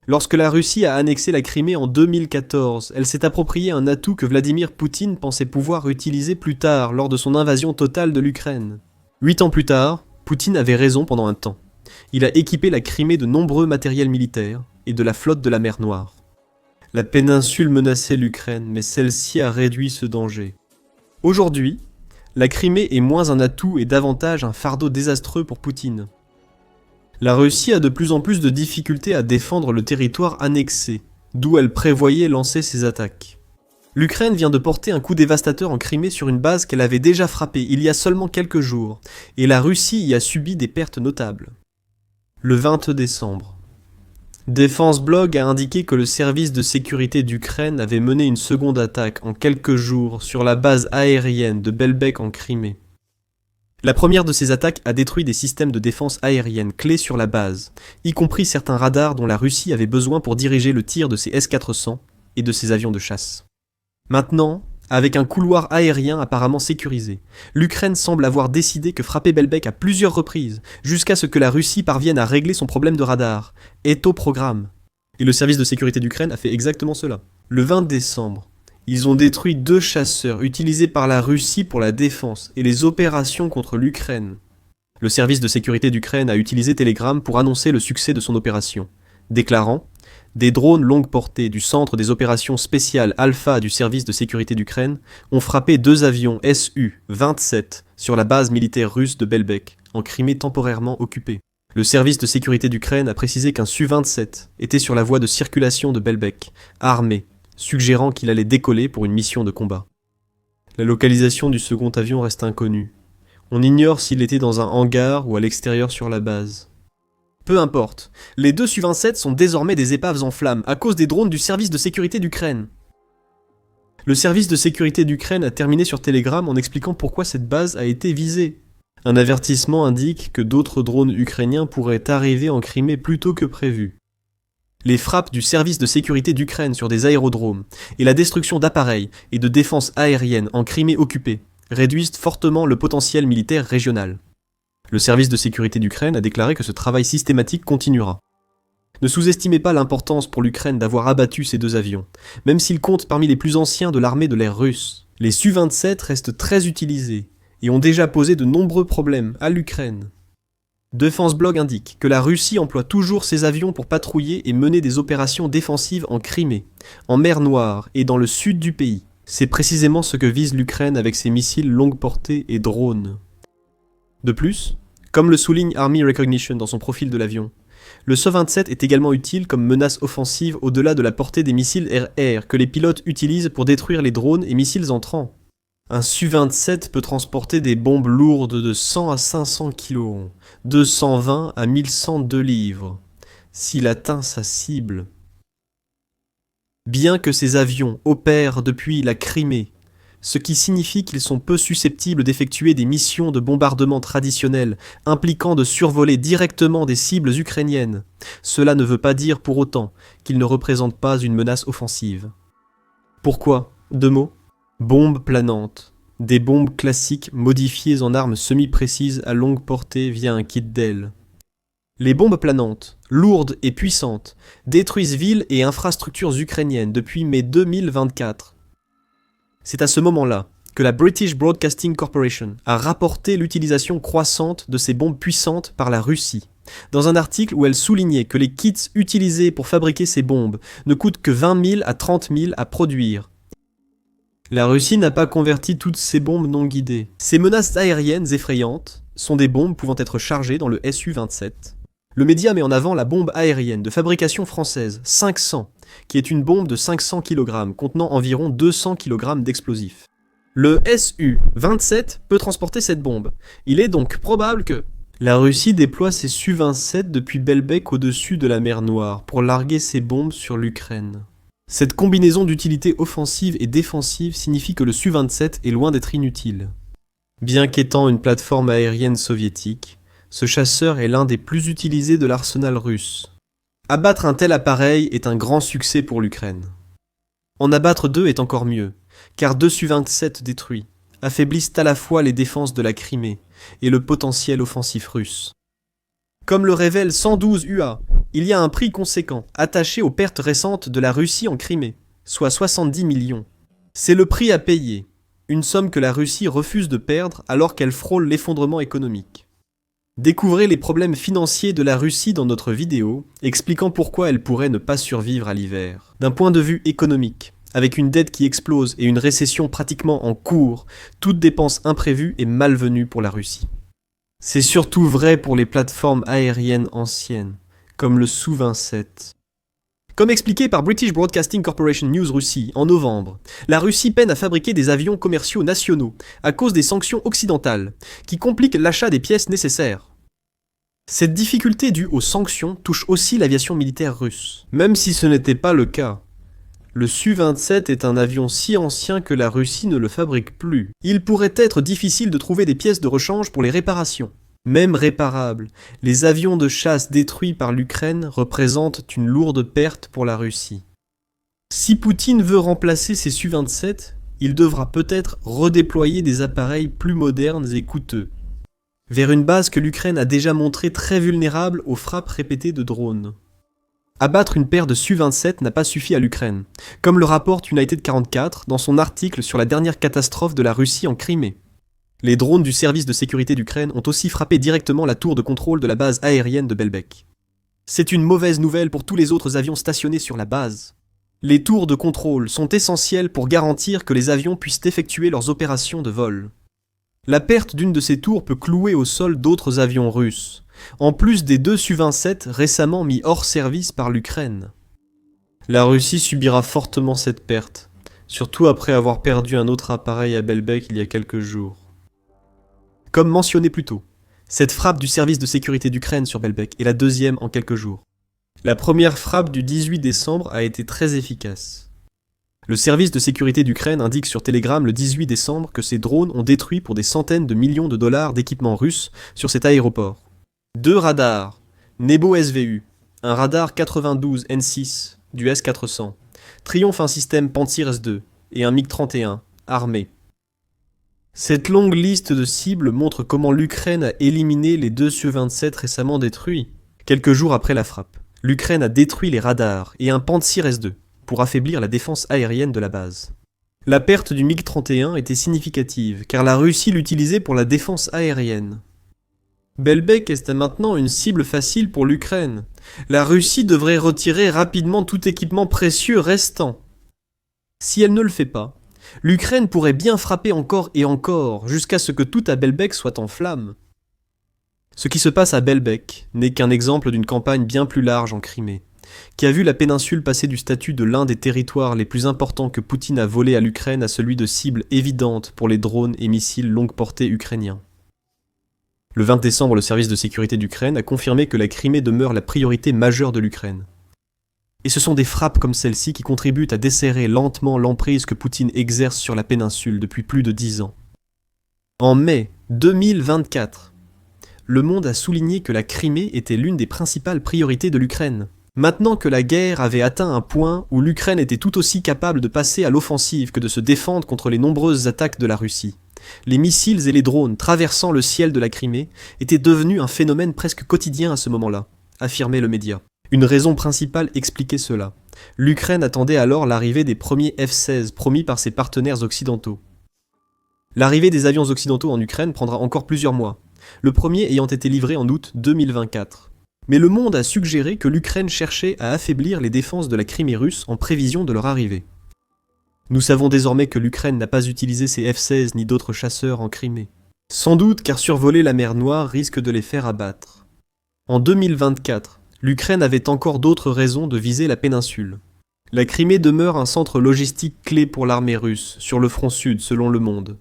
Lorsque la Russie a annexé la Crimée en 2014, elle s'est approprié un atout que Vladimir Poutine pensait pouvoir utiliser plus tard lors de son invasion totale de l'Ukraine. 8 ans plus tard, Poutine avait raison pendant un temps. Il a équipé la Crimée de nombreux matériels militaires et de la flotte de la mer Noire. La péninsule menaçait l'Ukraine, mais celle-ci a réduit ce danger. Aujourd'hui, la Crimée est moins un atout et davantage un fardeau désastreux pour Poutine. La Russie a de plus en plus de difficultés à défendre le territoire annexé, d'où elle prévoyait lancer ses attaques. L'Ukraine vient de porter un coup dévastateur en Crimée sur une base qu'elle avait déjà frappée il y a seulement quelques jours, et la Russie y a subi des pertes notables. Le 20 décembre. Défense Blog a indiqué que le service de sécurité d'Ukraine avait mené une seconde attaque en quelques jours sur la base aérienne de Belbek en Crimée. La première de ces attaques a détruit des systèmes de défense aérienne clés sur la base, y compris certains radars dont la Russie avait besoin pour diriger le tir de ses S-400 et de ses avions de chasse. Maintenant, avec un couloir aérien apparemment sécurisé, l'Ukraine semble avoir décidé que frapper Belbek à plusieurs reprises, jusqu'à ce que la Russie parvienne à régler son problème de radar, est au programme. Et le service de sécurité d'Ukraine a fait exactement cela. Le 20 décembre, ils ont détruit 2 chasseurs utilisés par la Russie pour la défense et les opérations contre l'Ukraine. Le service de sécurité d'Ukraine a utilisé Telegram pour annoncer le succès de son opération, déclarant « Des drones longue portée du centre des opérations spéciales Alpha du service de sécurité d'Ukraine ont frappé 2 avions Su-27 sur la base militaire russe de Belbek, en Crimée temporairement occupée. Le service de sécurité d'Ukraine a précisé qu'un Su-27 était sur la voie de circulation de Belbek, armé, suggérant qu'il allait décoller pour une mission de combat. La localisation du second avion reste inconnue. On ignore s'il était dans un hangar ou à l'extérieur sur la base. Peu importe, les 2 Su-27 sont désormais des épaves en flammes à cause des drones du service de sécurité d'Ukraine. Le service de sécurité d'Ukraine a terminé sur Telegram en expliquant pourquoi cette base a été visée. Un avertissement indique que d'autres drones ukrainiens pourraient arriver en Crimée plus tôt que prévu. Les frappes du service de sécurité d'Ukraine sur des aérodromes et la destruction d'appareils et de défense aérienne en Crimée occupée réduisent fortement le potentiel militaire régional. Le service de sécurité d'Ukraine a déclaré que ce travail systématique continuera. Ne sous-estimez pas l'importance pour l'Ukraine d'avoir abattu ces 2 avions, même s'ils comptent parmi les plus anciens de l'armée de l'air russe. Les Su-27 restent très utilisés et ont déjà posé de nombreux problèmes à l'Ukraine. Défense Blog indique que la Russie emploie toujours ses avions pour patrouiller et mener des opérations défensives en Crimée, en mer Noire et dans le sud du pays. C'est précisément ce que vise l'Ukraine avec ses missiles longue portée et drones. De plus, comme le souligne Army Recognition dans son profil de l'avion, le Su-27 est également utile comme menace offensive au-delà de la portée des missiles air-air que les pilotes utilisent pour détruire les drones et missiles entrants. Un Su-27 peut transporter des bombes lourdes de 100 à 500 kg, de 120 à 1102 livres, s'il atteint sa cible. Bien que ces avions opèrent depuis la Crimée, ce qui signifie qu'ils sont peu susceptibles d'effectuer des missions de bombardement traditionnelles impliquant de survoler directement des cibles ukrainiennes, cela ne veut pas dire pour autant qu'ils ne représentent pas une menace offensive. Pourquoi ? 2 mots. Bombes planantes. Des bombes classiques modifiées en armes semi-précises à longue portée via un kit d'ailes. Les bombes planantes, lourdes et puissantes, détruisent villes et infrastructures ukrainiennes depuis mai 2024. C'est à ce moment-là que la British Broadcasting Corporation a rapporté l'utilisation croissante de ces bombes puissantes par la Russie, dans un article où elle soulignait que les kits utilisés pour fabriquer ces bombes ne coûtent que 20 000 à 30 000 à produire. La Russie n'a pas converti toutes ces bombes non guidées. Ces menaces aériennes effrayantes sont des bombes pouvant être chargées dans le Su-27. Le média met en avant la bombe aérienne de fabrication française 500, qui est une bombe de 500 kg contenant environ 200 kg d'explosifs. Le Su-27 peut transporter cette bombe. Il est donc probable que la Russie déploie ses Su-27 depuis Belbek au-dessus de la mer Noire pour larguer ses bombes sur l'Ukraine. Cette combinaison d'utilité offensive et défensive signifie que le Su-27 est loin d'être inutile. Bien qu'étant une plateforme aérienne soviétique, ce chasseur est l'un des plus utilisés de l'arsenal russe. Abattre un tel appareil est un grand succès pour l'Ukraine. En abattre 2 est encore mieux, car 2 Su-27 détruits affaiblissent à la fois les défenses de la Crimée et le potentiel offensif russe. Comme le révèle 112 UA, il y a un prix conséquent, attaché aux pertes récentes de la Russie en Crimée, soit 70 millions. C'est le prix à payer, une somme que la Russie refuse de perdre alors qu'elle frôle l'effondrement économique. Découvrez les problèmes financiers de la Russie dans notre vidéo, expliquant pourquoi elle pourrait ne pas survivre à l'hiver. D'un point de vue économique, avec une dette qui explose et une récession pratiquement en cours, toute dépense imprévue est malvenue pour la Russie. C'est surtout vrai pour les plateformes aériennes anciennes, comme le Su-27. Comme expliqué par British Broadcasting Corporation News Russie en novembre, la Russie peine à fabriquer des avions commerciaux nationaux à cause des sanctions occidentales, qui compliquent l'achat des pièces nécessaires. Cette difficulté due aux sanctions touche aussi l'aviation militaire russe, même si ce n'était pas le cas. Le Su-27 est un avion si ancien que la Russie ne le fabrique plus. Il pourrait être difficile de trouver des pièces de rechange pour les réparations. Même réparables, les avions de chasse détruits par l'Ukraine représentent une lourde perte pour la Russie. Si Poutine veut remplacer ces Su-27, il devra peut-être redéployer des appareils plus modernes et coûteux, vers une base que l'Ukraine a déjà montrée très vulnérable aux frappes répétées de drones. Abattre une paire de Su-27 n'a pas suffi à l'Ukraine, comme le rapporte United 44 dans son article sur la dernière catastrophe de la Russie en Crimée. Les drones du service de sécurité d'Ukraine ont aussi frappé directement la tour de contrôle de la base aérienne de Belbek. C'est une mauvaise nouvelle pour tous les autres avions stationnés sur la base. Les tours de contrôle sont essentielles pour garantir que les avions puissent effectuer leurs opérations de vol. La perte d'une de ces tours peut clouer au sol d'autres avions russes, en plus des 2 Su-27 récemment mis hors service par l'Ukraine. La Russie subira fortement cette perte, surtout après avoir perdu un autre appareil à Belbek il y a quelques jours. Comme mentionné plus tôt, cette frappe du service de sécurité d'Ukraine sur Belbek est la deuxième en quelques jours. La première frappe du 18 décembre a été très efficace. Le service de sécurité d'Ukraine indique sur Telegram le 18 décembre que ces drones ont détruit pour des centaines de millions de dollars d'équipements russes sur cet aéroport. 2 radars, Nebo SVU, un radar 92 N6 du S-400, triomphe un système Pantsir S-2 et un MiG-31, armé. Cette longue liste de cibles montre comment l'Ukraine a éliminé les 2 Su-27 récemment détruits. Quelques jours après la frappe, l'Ukraine a détruit les radars et un Pantsir S-2 pour affaiblir la défense aérienne de la base. La perte du MiG-31 était significative, car la Russie l'utilisait pour la défense aérienne. Belbek est maintenant une cible facile pour l'Ukraine. La Russie devrait retirer rapidement tout équipement précieux restant. Si elle ne le fait pas, l'Ukraine pourrait bien frapper encore et encore, jusqu'à ce que tout à Belbek soit en flammes. Ce qui se passe à Belbek n'est qu'un exemple d'une campagne bien plus large en Crimée, qui a vu la péninsule passer du statut de l'un des territoires les plus importants que Poutine a volé à l'Ukraine à celui de cible évidente pour les drones et missiles longue portée ukrainiens. Le 20 décembre, le service de sécurité d'Ukraine a confirmé que la Crimée demeure la priorité majeure de l'Ukraine. Et ce sont des frappes comme celle-ci qui contribuent à desserrer lentement l'emprise que Poutine exerce sur la péninsule depuis plus de 10 ans. En mai 2024, le monde a souligné que la Crimée était l'une des principales priorités de l'Ukraine. Maintenant que la guerre avait atteint un point où l'Ukraine était tout aussi capable de passer à l'offensive que de se défendre contre les nombreuses attaques de la Russie, les missiles et les drones traversant le ciel de la Crimée étaient devenus un phénomène presque quotidien à ce moment-là, affirmait le média. Une raison principale expliquait cela. L'Ukraine attendait alors l'arrivée des premiers F-16 promis par ses partenaires occidentaux. L'arrivée des avions occidentaux en Ukraine prendra encore plusieurs mois, le premier ayant été livré en août 2024. Mais le monde a suggéré que l'Ukraine cherchait à affaiblir les défenses de la Crimée russe en prévision de leur arrivée. Nous savons désormais que l'Ukraine n'a pas utilisé ses F-16 ni d'autres chasseurs en Crimée. Sans doute car survoler la mer Noire risque de les faire abattre. En 2024, l'Ukraine avait encore d'autres raisons de viser la péninsule. La Crimée demeure un centre logistique clé pour l'armée russe, sur le front sud selon Le Monde.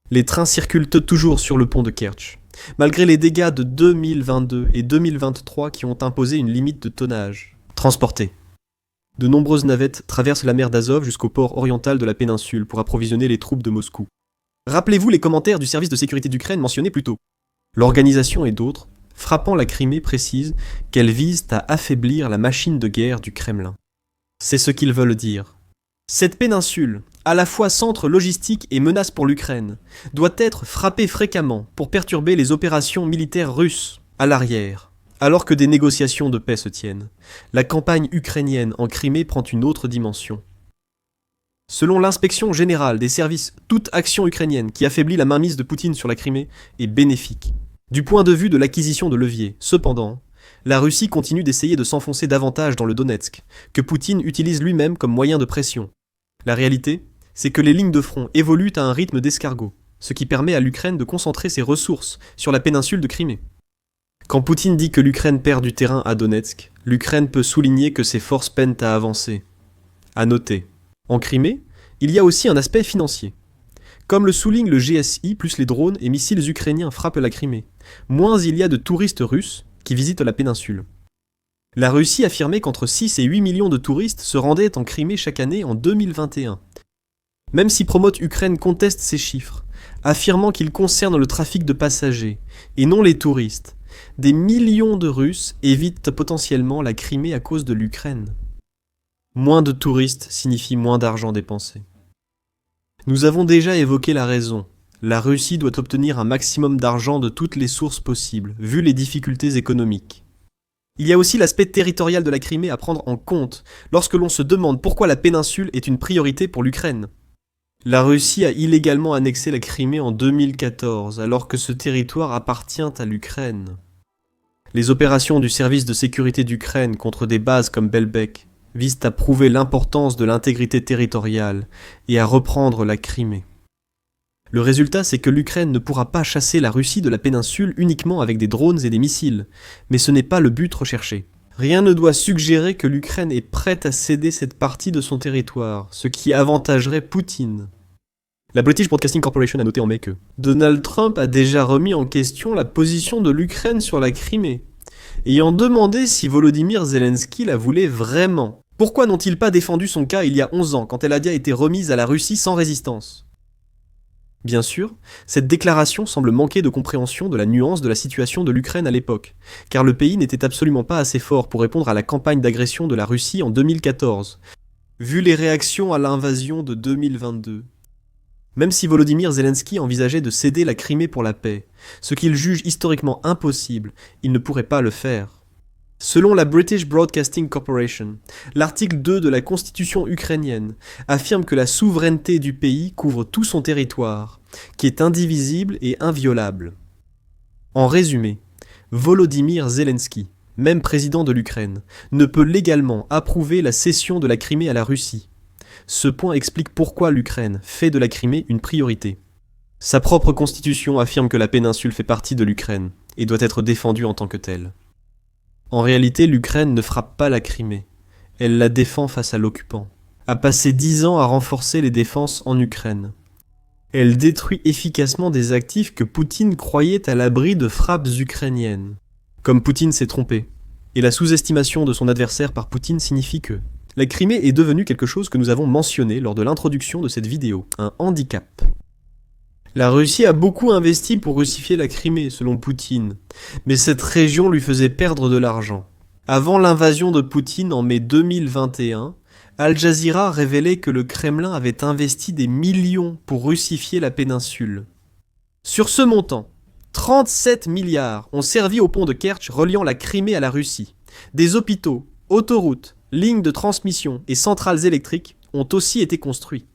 Les trains circulent toujours sur le pont de Kertch, malgré les dégâts de 2022 et 2023 qui ont imposé une limite de tonnage transporté. De nombreuses navettes traversent la mer d'Azov jusqu'au port oriental de la péninsule pour approvisionner les troupes de Moscou. Rappelez-vous les commentaires du service de sécurité d'Ukraine mentionnés plus tôt. L'organisation et d'autres, frappant la Crimée, précisent qu'elles visent à affaiblir la machine de guerre du Kremlin. C'est ce qu'ils veulent dire. Cette péninsule, à la fois centre logistique et menace pour l'Ukraine, doit être frappée fréquemment pour perturber les opérations militaires russes à l'arrière, Alors que des négociations de paix se tiennent, la campagne ukrainienne en Crimée prend une autre dimension. Selon l'inspection générale des services, toute action ukrainienne qui affaiblit la mainmise de Poutine sur la Crimée est bénéfique. Du point de vue de l'acquisition de leviers, cependant, la Russie continue d'essayer de s'enfoncer davantage dans le Donetsk, que Poutine utilise lui-même comme moyen de pression. La réalité, c'est que les lignes de front évoluent à un rythme d'escargot, ce qui permet à l'Ukraine de concentrer ses ressources sur la péninsule de Crimée. Quand Poutine dit que l'Ukraine perd du terrain à Donetsk, l'Ukraine peut souligner que ses forces peinent à avancer. À noter, en Crimée, il y a aussi un aspect financier. Comme le souligne le GSI, plus les drones et missiles ukrainiens frappent la Crimée, moins il y a de touristes russes qui visitent la péninsule. La Russie affirmait qu'entre 6 et 8 millions de touristes se rendaient en Crimée chaque année en 2021. Même si Promote Ukraine conteste ces chiffres, affirmant qu'ils concernent le trafic de passagers et non les touristes, des millions de Russes évitent potentiellement la Crimée à cause de l'Ukraine. Moins de touristes signifie moins d'argent dépensé. Nous avons déjà évoqué la raison. La Russie doit obtenir un maximum d'argent de toutes les sources possibles, vu les difficultés économiques. Il y a aussi l'aspect territorial de la Crimée à prendre en compte lorsque l'on se demande pourquoi la péninsule est une priorité pour l'Ukraine. La Russie a illégalement annexé la Crimée en 2014, alors que ce territoire appartient à l'Ukraine. Les opérations du service de sécurité d'Ukraine contre des bases comme Belbek visent à prouver l'importance de l'intégrité territoriale et à reprendre la Crimée. Le résultat, c'est que l'Ukraine ne pourra pas chasser la Russie de la péninsule uniquement avec des drones et des missiles, mais ce n'est pas le but recherché. Rien ne doit suggérer que l'Ukraine est prête à céder cette partie de son territoire, ce qui avantagerait Poutine. La British Broadcasting Corporation a noté en mai que Donald Trump a déjà remis en question la position de l'Ukraine sur la Crimée, ayant demandé si Volodymyr Zelensky la voulait vraiment. Pourquoi n'ont-ils pas défendu son cas il y a 11 ans, quand elle a été remise à la Russie sans résistance ? Bien sûr, cette déclaration semble manquer de compréhension de la nuance de la situation de l'Ukraine à l'époque, car le pays n'était absolument pas assez fort pour répondre à la campagne d'agression de la Russie en 2014, vu les réactions à l'invasion de 2022. Même si Volodymyr Zelensky envisageait de céder la Crimée pour la paix, ce qu'il juge historiquement impossible, il ne pourrait pas le faire. Selon la British Broadcasting Corporation, l'article 2 de la Constitution ukrainienne affirme que la souveraineté du pays couvre tout son territoire, qui est indivisible et inviolable. En résumé, Volodymyr Zelensky, même président de l'Ukraine, ne peut légalement approuver la cession de la Crimée à la Russie. Ce point explique pourquoi l'Ukraine fait de la Crimée une priorité. Sa propre constitution affirme que la péninsule fait partie de l'Ukraine et doit être défendue en tant que telle. En réalité, l'Ukraine ne frappe pas la Crimée, elle la défend face à l'occupant. A passé 10 ans à renforcer les défenses en Ukraine. Elle détruit efficacement des actifs que Poutine croyait à l'abri de frappes ukrainiennes. Comme Poutine s'est trompé, et la sous-estimation de son adversaire par Poutine signifie que la Crimée est devenue quelque chose que nous avons mentionné lors de l'introduction de cette vidéo, un handicap. La Russie a beaucoup investi pour russifier la Crimée, selon Poutine, mais cette région lui faisait perdre de l'argent. Avant l'invasion de Poutine en mai 2021, Al Jazeera révélait que le Kremlin avait investi des millions pour russifier la péninsule. Sur ce montant, 37 milliards ont servi au pont de Kertch reliant la Crimée à la Russie. Des hôpitaux, autoroutes, lignes de transmission et centrales électriques ont aussi été construits.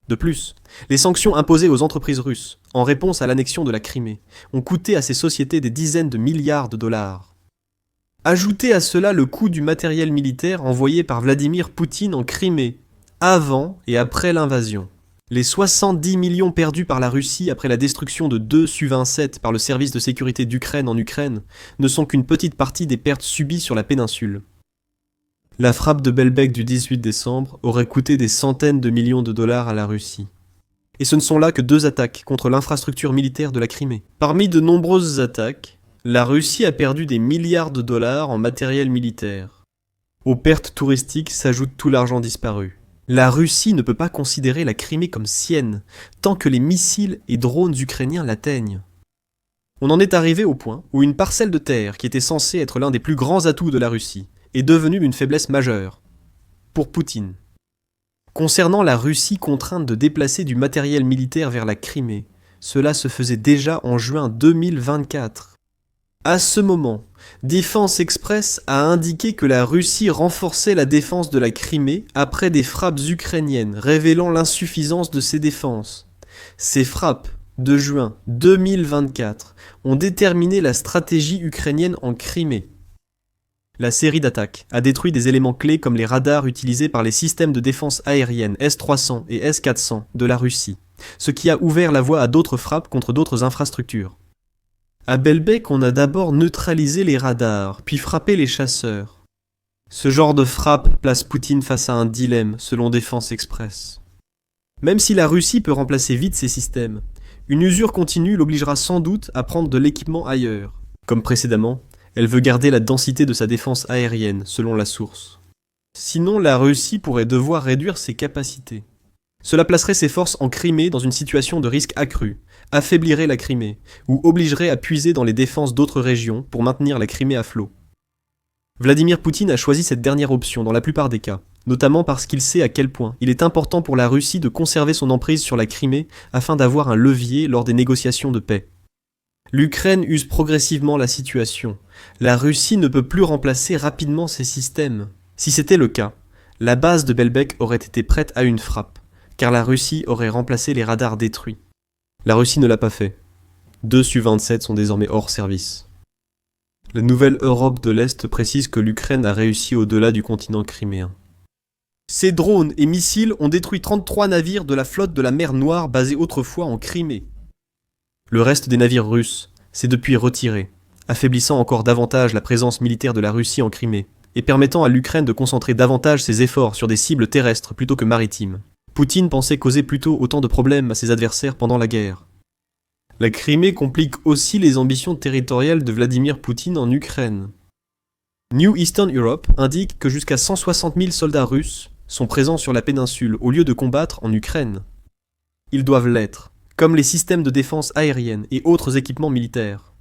De plus, les sanctions imposées aux entreprises russes, en réponse à l'annexion de la Crimée, ont coûté à ces sociétés des dizaines de milliards de dollars. Ajoutez à cela le coût du matériel militaire envoyé par Vladimir Poutine en Crimée, avant et après l'invasion. Les 70 millions perdus par la Russie après la destruction de 2 Su-27 par le service de sécurité d'Ukraine en Ukraine ne sont qu'une petite partie des pertes subies sur la péninsule. La frappe de Belbek du 18 décembre aurait coûté des centaines de millions de dollars à la Russie. Et ce ne sont là que 2 attaques contre l'infrastructure militaire de la Crimée. Parmi de nombreuses attaques, la Russie a perdu des milliards de dollars en matériel militaire. Aux pertes touristiques s'ajoute tout l'argent disparu. La Russie ne peut pas considérer la Crimée comme sienne, tant que les missiles et drones ukrainiens l'atteignent. On en est arrivé au point où une parcelle de terre qui était censée être l'un des plus grands atouts de la Russie est devenue une faiblesse majeure pour Poutine. Concernant la Russie contrainte de déplacer du matériel militaire vers la Crimée, cela se faisait déjà en juin 2024. À ce moment, Défense Express a indiqué que la Russie renforçait la défense de la Crimée après des frappes ukrainiennes, révélant l'insuffisance de ses défenses. Ces frappes, de juin 2024, ont déterminé la stratégie ukrainienne en Crimée. La série d'attaques a détruit des éléments clés comme les radars utilisés par les systèmes de défense aérienne S-300 et S-400 de la Russie, ce qui a ouvert la voie à d'autres frappes contre d'autres infrastructures. À Belbek, on a d'abord neutralisé les radars, puis frappé les chasseurs. Ce genre de frappe place Poutine face à un dilemme, selon Défense Express. Même si la Russie peut remplacer vite ces systèmes, une usure continue l'obligera sans doute à prendre de l'équipement ailleurs. Comme précédemment, elle veut garder la densité de sa défense aérienne, selon la source. Sinon, la Russie pourrait devoir réduire ses capacités. Cela placerait ses forces en Crimée dans une situation de risque accru, affaiblirait la Crimée, ou obligerait à puiser dans les défenses d'autres régions pour maintenir la Crimée à flot. Vladimir Poutine a choisi cette dernière option dans la plupart des cas, notamment parce qu'il sait à quel point il est important pour la Russie de conserver son emprise sur la Crimée afin d'avoir un levier lors des négociations de paix. L'Ukraine use progressivement la situation. La Russie ne peut plus remplacer rapidement ses systèmes. Si c'était le cas, la base de Belbek aurait été prête à une frappe, car la Russie aurait remplacé les radars détruits. La Russie ne l'a pas fait. 2 Su-27 sont désormais hors service. La nouvelle Europe de l'Est précise que l'Ukraine a réussi au-delà du continent criméen. Ces drones et missiles ont détruit 33 navires de la flotte de la mer Noire basée autrefois en Crimée. Le reste des navires russes s'est depuis retiré, affaiblissant encore davantage la présence militaire de la Russie en Crimée, et permettant à l'Ukraine de concentrer davantage ses efforts sur des cibles terrestres plutôt que maritimes. Poutine pensait causer plutôt autant de problèmes à ses adversaires pendant la guerre. La Crimée complique aussi les ambitions territoriales de Vladimir Poutine en Ukraine. New Eastern Europe indique que jusqu'à 160 000 soldats russes sont présents sur la péninsule au lieu de combattre en Ukraine. Ils doivent l'être, comme les systèmes de défense aérienne et autres équipements militaires.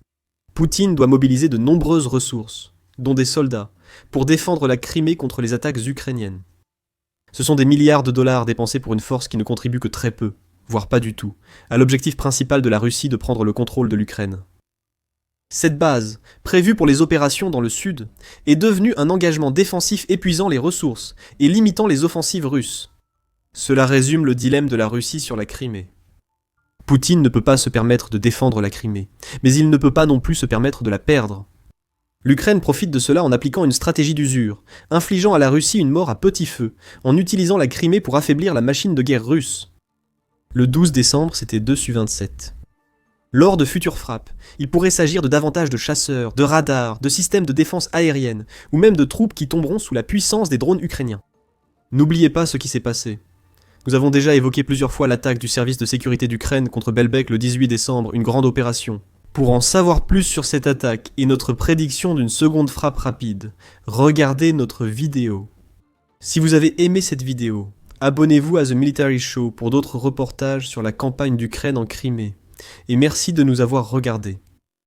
Poutine doit mobiliser de nombreuses ressources, dont des soldats, pour défendre la Crimée contre les attaques ukrainiennes. Ce sont des milliards de dollars dépensés pour une force qui ne contribue que très peu, voire pas du tout, à l'objectif principal de la Russie de prendre le contrôle de l'Ukraine. Cette base, prévue pour les opérations dans le sud, est devenue un engagement défensif épuisant les ressources et limitant les offensives russes. Cela résume le dilemme de la Russie sur la Crimée. Poutine ne peut pas se permettre de défendre la Crimée, mais il ne peut pas non plus se permettre de la perdre. L'Ukraine profite de cela en appliquant une stratégie d'usure, infligeant à la Russie une mort à petit feu, en utilisant la Crimée pour affaiblir la machine de guerre russe. Le 12 décembre, c'était 2 Su-27. Lors de futures frappes, il pourrait s'agir de davantage de chasseurs, de radars, de systèmes de défense aérienne, ou même de troupes qui tomberont sous la puissance des drones ukrainiens. N'oubliez pas ce qui s'est passé. Nous avons déjà évoqué plusieurs fois l'attaque du service de sécurité d'Ukraine contre Belbek le 18 décembre, une grande opération. Pour en savoir plus sur cette attaque et notre prédiction d'une seconde frappe rapide, regardez notre vidéo. Si vous avez aimé cette vidéo, abonnez-vous à The Military Show pour d'autres reportages sur la campagne d'Ukraine en Crimée. Et merci de nous avoir regardés.